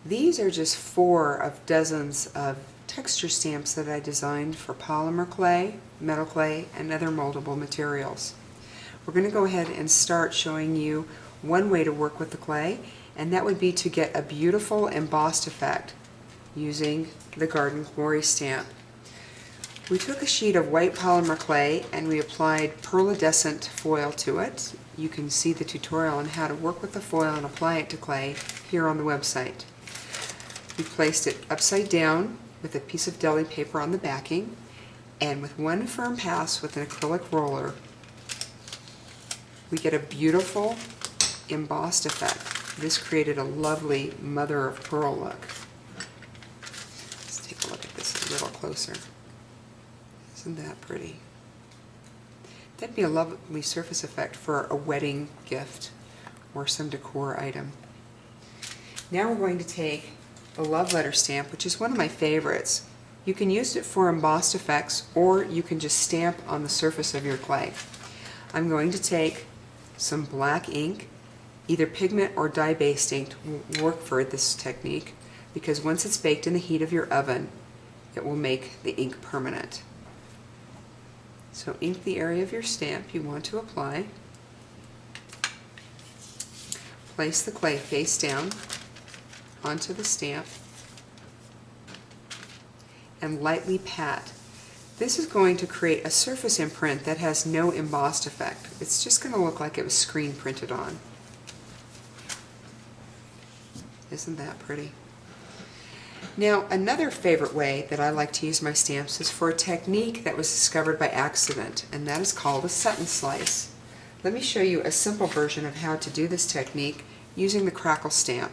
These are just 4 of dozens of texture stamps that I designed for polymer clay, metal clay, and other moldable materials. We're going to go ahead and start showing you one way to work with the clay, and that would be to get a beautiful embossed effect using the Garden Glory stamp. We took a sheet of white polymer clay and we applied pearlescent foil to it. You can see the tutorial on how to work with the foil and apply it to clay here on the website. We placed it upside down with a piece of deli paper on the backing, and with one firm pass with an acrylic roller, we get a beautiful embossed effect. This created a lovely mother of pearl look. Let's take a look at this a little closer. Isn't that pretty? That'd be a lovely surface effect for a wedding gift or some decor item. Now we're going to take a love letter stamp, which is one of my favorites. You can use it for embossed effects, or you can just stamp on the surface of your clay. I'm going to take some black ink. Either pigment or dye-based ink will work for this technique, because once it's baked in the heat of your oven, it will make the ink permanent. So ink the area of your stamp you want to apply. Place the clay face down onto the stamp and lightly pat. This is going to create a surface imprint that has no embossed effect. It's just going to look like it was screen printed on. Isn't that pretty? Now, another favorite way that I like to use my stamps is for a technique that was discovered by accident, and that is called a set and slice. Let me show you a simple version of how to do this technique using the crackle stamp.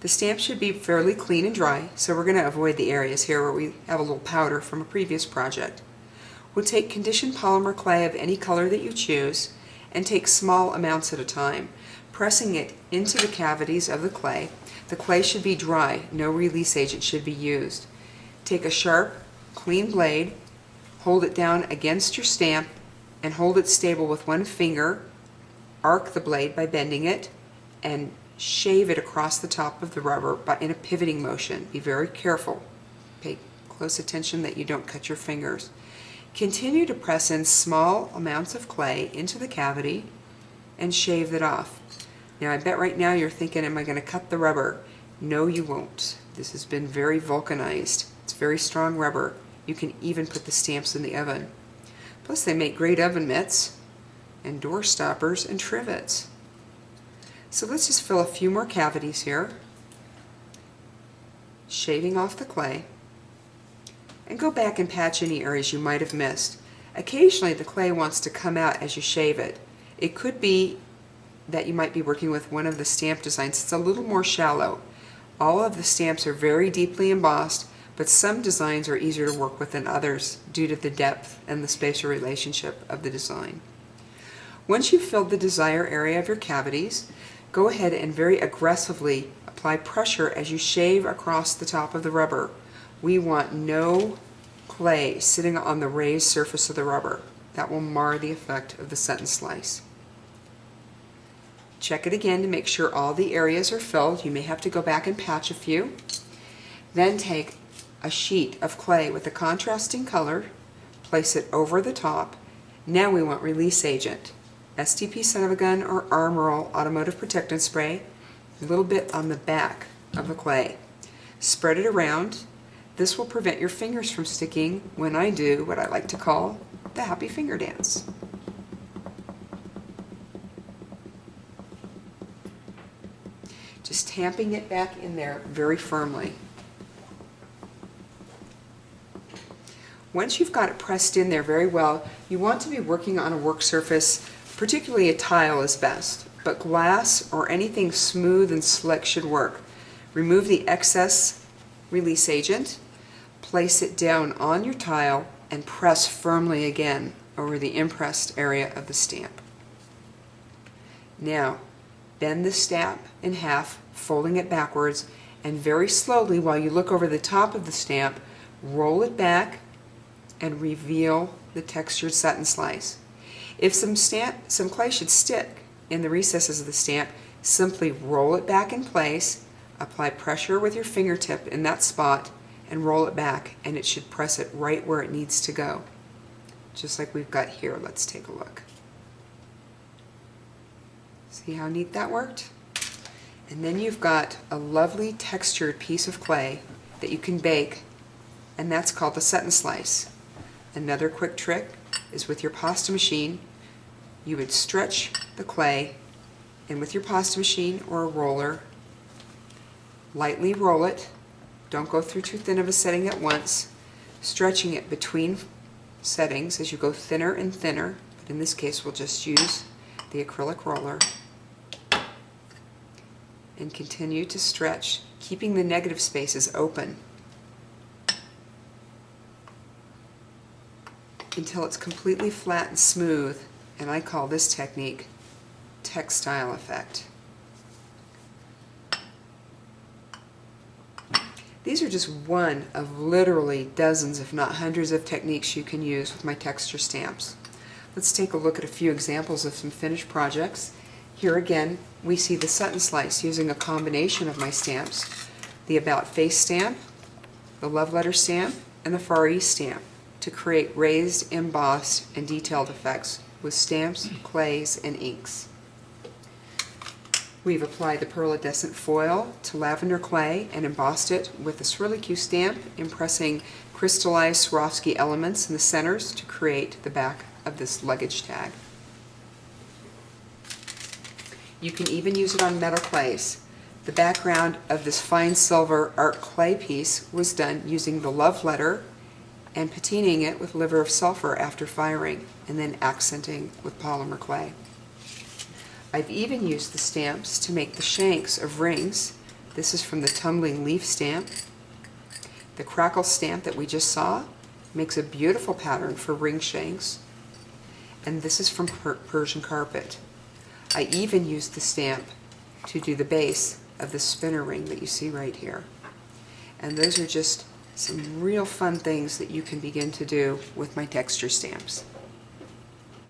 The stamp should be fairly clean and dry, so we're going to avoid the areas here where we have a little powder from a previous project. We'll take conditioned polymer clay of any color that you choose and take small amounts at a time, pressing it into the cavities of the clay. The clay should be dry, no release agent should be used. Take a sharp, clean blade, hold it down against your stamp, and hold it stable with one finger. Arc the blade by bending it, and shave it across the top of the rubber in a pivoting motion. Be very careful. Pay close attention that you don't cut your fingers. Continue to press in small amounts of clay into the cavity and shave it off. Now I bet right now you're thinking, am I going to cut the rubber? No, you won't. This has been very vulcanized. It's very strong rubber. You can even put the stamps in the oven. Plus they make great oven mitts and door stoppers and trivets. So let's just fill a few more cavities here, shaving off the clay, and go back and patch any areas you might have missed. Occasionally the clay wants to come out as you shave it. It could be that you might be working with one of the stamp designs. It's a little more shallow. All of the stamps are very deeply embossed, but some designs are easier to work with than others due to the depth and the spatial relationship of the design. Once you've filled the desired area of your cavities, go ahead and very aggressively apply pressure as you shave across the top of the rubber. We want no clay sitting on the raised surface of the rubber. That will mar the effect of the set and slice. Check it again to make sure all the areas are filled. You may have to go back and patch a few. Then take a sheet of clay with a contrasting color, place it over the top. Now we want release agent. STP son of a gun or Armorall automotive protectant spray, a little bit on the back of the clay. Spread it around. This will prevent your fingers from sticking when I do what I like to call the happy finger dance. Just tamping it back in there very firmly. Once you've got it pressed in there very well, you want to be working on a work surface, particularly a tile is best, but glass or anything smooth and slick should work. Remove the excess release agent, place it down on your tile, and press firmly again over the impressed area of the stamp. Now, bend the stamp in half, folding it backwards, and very slowly, while you look over the top of the stamp, roll it back and reveal the textured set and slice. If some clay should stick in the recesses of the stamp, simply roll it back in place, Apply pressure with your fingertip in that spot and roll it back, and it should press it right where it needs to go. Just like we've got here. Let's take a look. See how neat that worked? And then you've got a lovely textured piece of clay that you can bake, and that's called the set and slice. Another quick trick is with your pasta machine, you would stretch the clay, and with your pasta machine or a roller, lightly roll it. Don't go through too thin of a setting at once, stretching it between settings as you go thinner and thinner, but in this case we'll just use the acrylic roller, and continue to stretch, keeping the negative spaces open until it's completely flat and smooth, and I call this technique textile effect. These are just one of literally dozens, if not hundreds, of techniques you can use with my texture stamps. Let's take a look at a few examples of some finished projects. Here again, we see the set and slice using a combination of my stamps, the About Face stamp, the Love Letter stamp, and the Far East stamp, to create raised, embossed, and detailed effects with stamps, clays, and inks. We've applied the pearlescent foil to lavender clay and embossed it with the Swirly-Q stamp, impressing crystallized Swarovski elements in the centers to create the back of this luggage tag. You can even use it on metal clays. The background of this fine silver art clay piece was done using the Love Letter and patining it with liver of sulfur after firing, and then accenting with polymer clay. I've even used the stamps to make the shanks of rings. This is from the Tumbling Leaf stamp. The Crackle stamp that we just saw makes a beautiful pattern for ring shanks. And this is from Persian Carpet. I even used the stamp to do the base of the spinner ring that you see right here. And those are just some real fun things that you can begin to do with my texture stamps.